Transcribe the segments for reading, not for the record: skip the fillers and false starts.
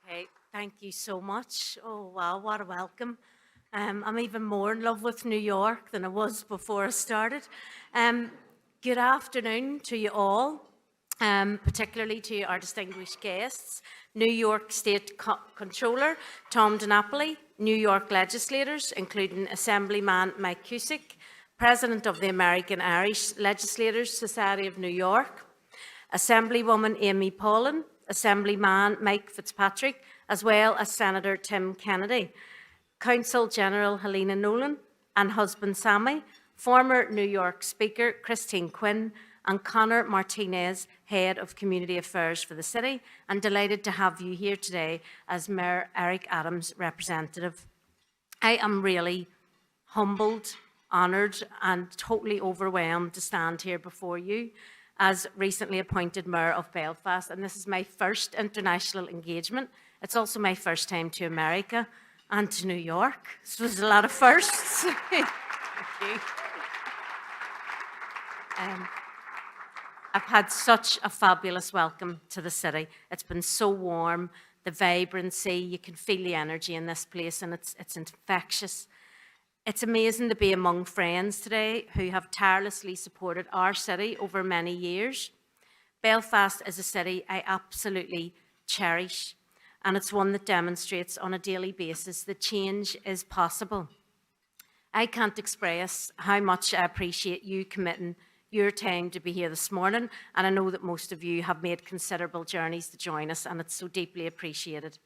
Okay, thank you so much. Oh, wow, what a welcome. I'm even more in love with New York than I was before I started. Um, Good afternoon to you all, particularly to our distinguished guests, New York State Controller Tom DiNapoli, New York legislators, including Assemblyman Mike Cusick, President of the American Irish Legislators Society of New York, Assemblywoman Amy Paulin, Assemblyman Mike Fitzpatrick, as well as Senator Tim Kennedy, Counsel General Helena Nolan and husband Sammy, former New York Speaker Christine Quinn, and Connor Martinez, Head of Community Affairs for the City, and delighted to have you here today as Mayor Eric Adams' representative. I am really humbled, honoured and totally overwhelmed to stand here before you as recently appointed Mayor of Belfast, and this is my first international engagement. It's also my first time to America and to New York, so there's a lot of firsts. Thank you. I've had such a fabulous welcome to the city. It's been so warm, the vibrancy, you can feel the energy in this place, and it's infectious. It's amazing to be among friends today who have tirelessly supported our city over many years. Belfast is a city I absolutely cherish, and it's one that demonstrates on a daily basis that change is possible. I can't express how much I appreciate you committing your time to be here this morning, and I know that most of you have made considerable journeys to join us, and it's so deeply appreciated.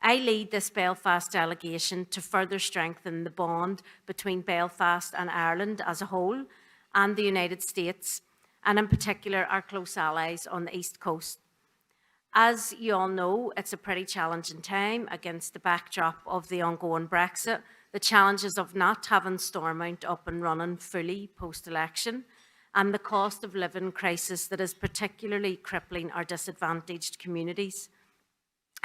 I lead this Belfast delegation to further strengthen the bond between Belfast and Ireland as a whole and the United States, and in particular our close allies on the East Coast. As you all know, it's a pretty challenging time against the backdrop of the ongoing Brexit, the challenges of not having Stormont up and running fully post-election, and the cost of living crisis that is particularly crippling our disadvantaged communities.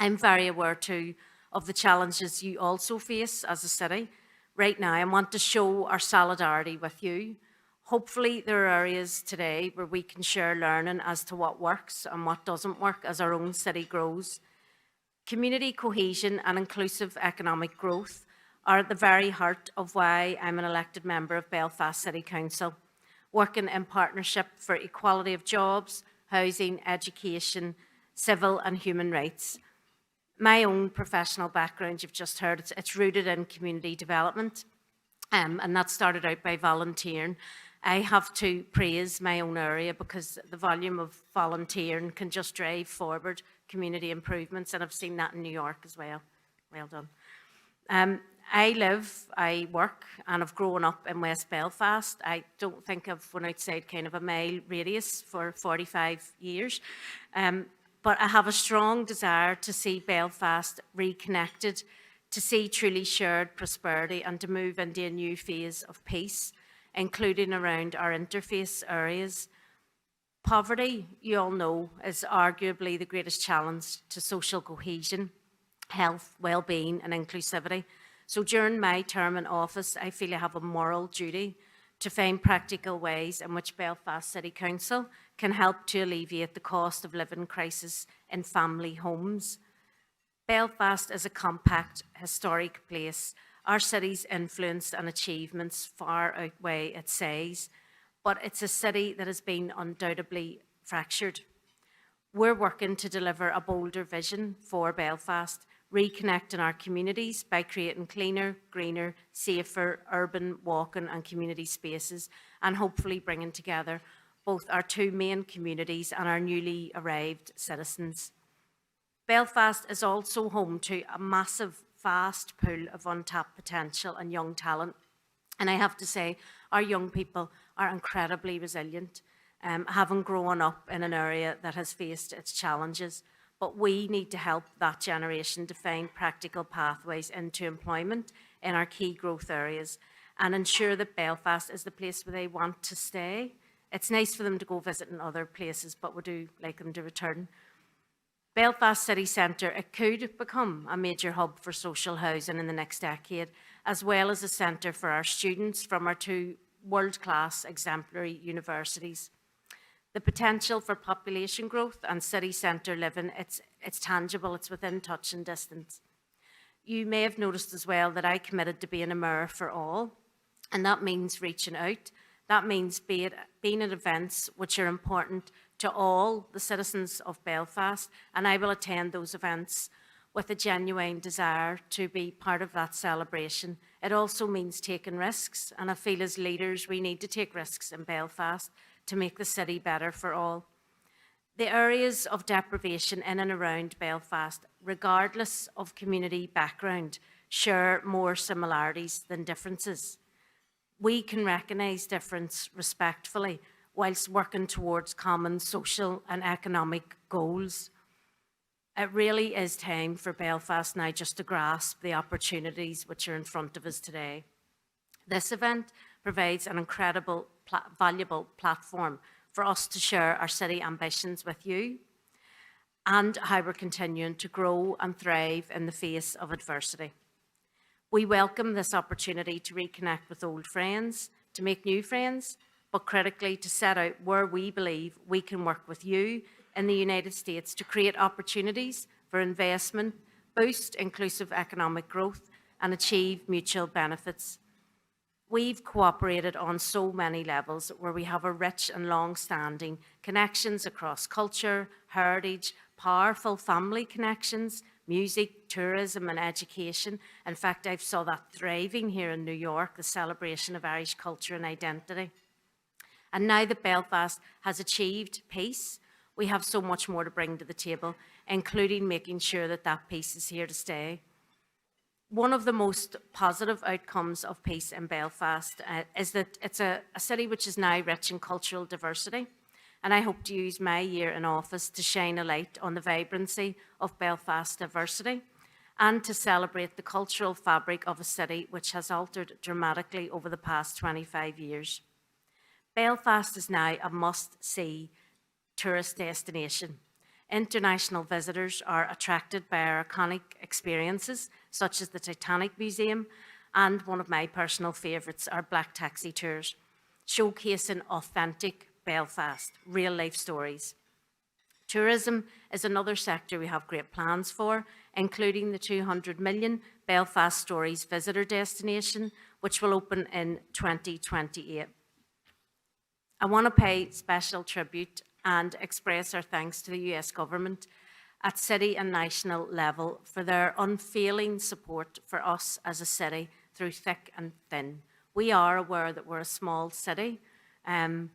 I'm very aware too of the challenges you also face as a city right now and want to show our solidarity with you. Hopefully there are areas today where we can share learning as to what works and what doesn't work as our own city grows. Community cohesion and inclusive economic growth are at the very heart of why I'm an elected member of Belfast City Council, working in partnership for equality of jobs, housing, education, civil and human rights. My own professional background, you've just heard, it's rooted in community development, and that started out by volunteering. I have to praise my own area because the volume of volunteering can just drive forward community improvements, and I've seen that in New York as well. Well done. I work, and I've grown up in West Belfast. I don't think I've went outside kind of a mile radius for 45 years. But I have a strong desire to see Belfast reconnected, to see truly shared prosperity and to move into a new phase of peace, including around our interface areas. Poverty, you all know, is arguably the greatest challenge to social cohesion, health, well-being and inclusivity. So during my term in office, I feel I have a moral duty to find practical ways in which Belfast City Council can help to alleviate the cost of living crisis in family homes. Belfast is a compact, historic place. Our city's influence and achievements far outweigh its size, but it's a city that has been undoubtedly fractured. We're working to deliver a bolder vision for Belfast, reconnecting our communities by creating cleaner, greener, safer urban walking and community spaces, and hopefully bringing together both our two main communities and our newly arrived citizens. Belfast is also home to a massive, vast pool of untapped potential and young talent. And I have to say, our young people are incredibly resilient, having grown up in an area that has faced its challenges. But we need to help that generation to find practical pathways into employment in our key growth areas and ensure that Belfast is the place where they want to stay. It's nice for them to go visit in other places, but we do like them to return. Belfast City Centre, it could become a major hub for social housing in the next decade, as well as a centre for our students from our two world-class exemplary universities. The potential for population growth and city centre living, it's tangible, it's within touch and distance. You may have noticed as well that I committed to being a mirror for all, and that means reaching out. That means being at events which are important to all the citizens of Belfast, and I will attend those events with a genuine desire to be part of that celebration. It also means taking risks, and I feel as leaders we need to take risks in Belfast to make the city better for all. The areas of deprivation in and around Belfast, regardless of community background, share more similarities than differences. We can recognise difference respectfully whilst working towards common social and economic goals. It really is time for Belfast now just to grasp the opportunities which are in front of us today. This event provides an incredible, valuable platform for us to share our city ambitions with you and how we're continuing to grow and thrive in the face of adversity. We welcome this opportunity to reconnect with old friends, to make new friends, but critically to set out where we believe we can work with you in the United States to create opportunities for investment, boost inclusive economic growth, and achieve mutual benefits. We've cooperated on so many levels where we have a rich and long-standing connections across culture, heritage, powerful family connections, music, tourism and education. In fact, I saw that thriving here in New York, the celebration of Irish culture and identity. And now that Belfast has achieved peace, we have so much more to bring to the table, including making sure that that peace is here to stay. One of the most positive outcomes of peace in Belfast is that it's a city which is now rich in cultural diversity. And I hope to use my year in office to shine a light on the vibrancy of Belfast diversity and to celebrate the cultural fabric of a city which has altered dramatically over the past 25 years. Belfast is now a must-see tourist destination. International visitors are attracted by our iconic experiences, such as the Titanic Museum, and one of my personal favourites, our black taxi tours, showcasing authentic Belfast, real-life stories. Tourism is another sector we have great plans for, including the 200 million Belfast Stories visitor destination, which will open in 2028. I want to pay special tribute and express our thanks to the US government at city and national level for their unfailing support for us as a city through thick and thin. We are aware that we're a small city and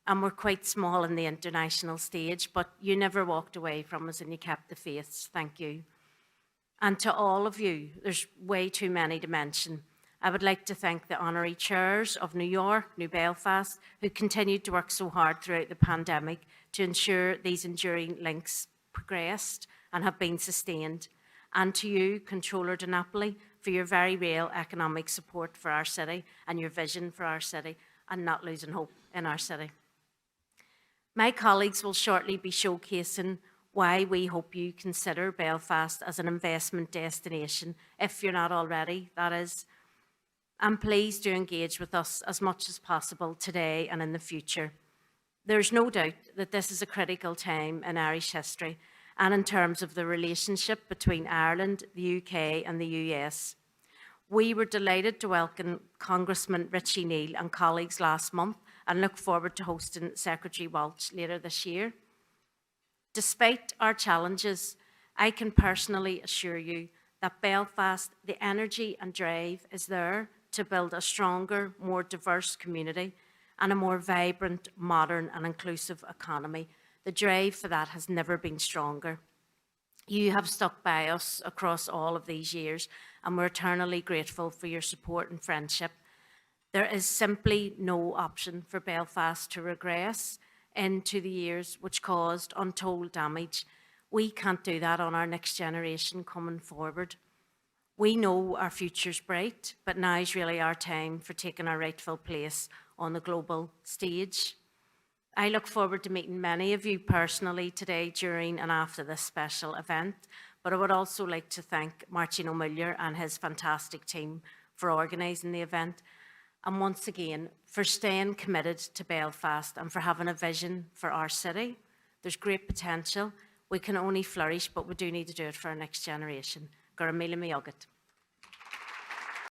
we're quite small in the international stage, but you never walked away from us and you kept the faith. Thank you. And to all of you, there's way too many to mention. I would like to thank the honorary chairs of New York, New Belfast, who continued to work so hard throughout the pandemic to ensure these enduring links progressed and have been sustained. And to you, Controller De Napoli, for your very real economic support for our city and your vision for our city and not losing hope in our city. My colleagues will shortly be showcasing why we hope you consider Belfast as an investment destination, if you're not already, that is. And please do engage with us as much as possible today and in the future. There's no doubt that this is a critical time in Irish history and in terms of the relationship between Ireland, the UK and the US. We were delighted to welcome Congressman Richie Neal and colleagues last month and look forward to hosting Secretary Walsh later this year. Despite our challenges, I can personally assure you that Belfast, the energy and drive is there to build a stronger, more diverse community and a more vibrant, modern and inclusive economy. The drive for that has never been stronger. You have stuck by us across all of these years and we're eternally grateful for your support and friendship. There is simply no option for Belfast to regress into the years which caused untold damage. We can't do that on our next generation coming forward. We know our future's bright, but now's really our time for taking our rightful place on the global stage. I look forward to meeting many of you personally today during and after this special event, but I would also like to thank Martin O'Miller and his fantastic team for organising the event, and once again for staying committed to Belfast and for having a vision for our city. There's great potential. we can only flourish, but we do need to do it for our next generation. Gur míle mí agat.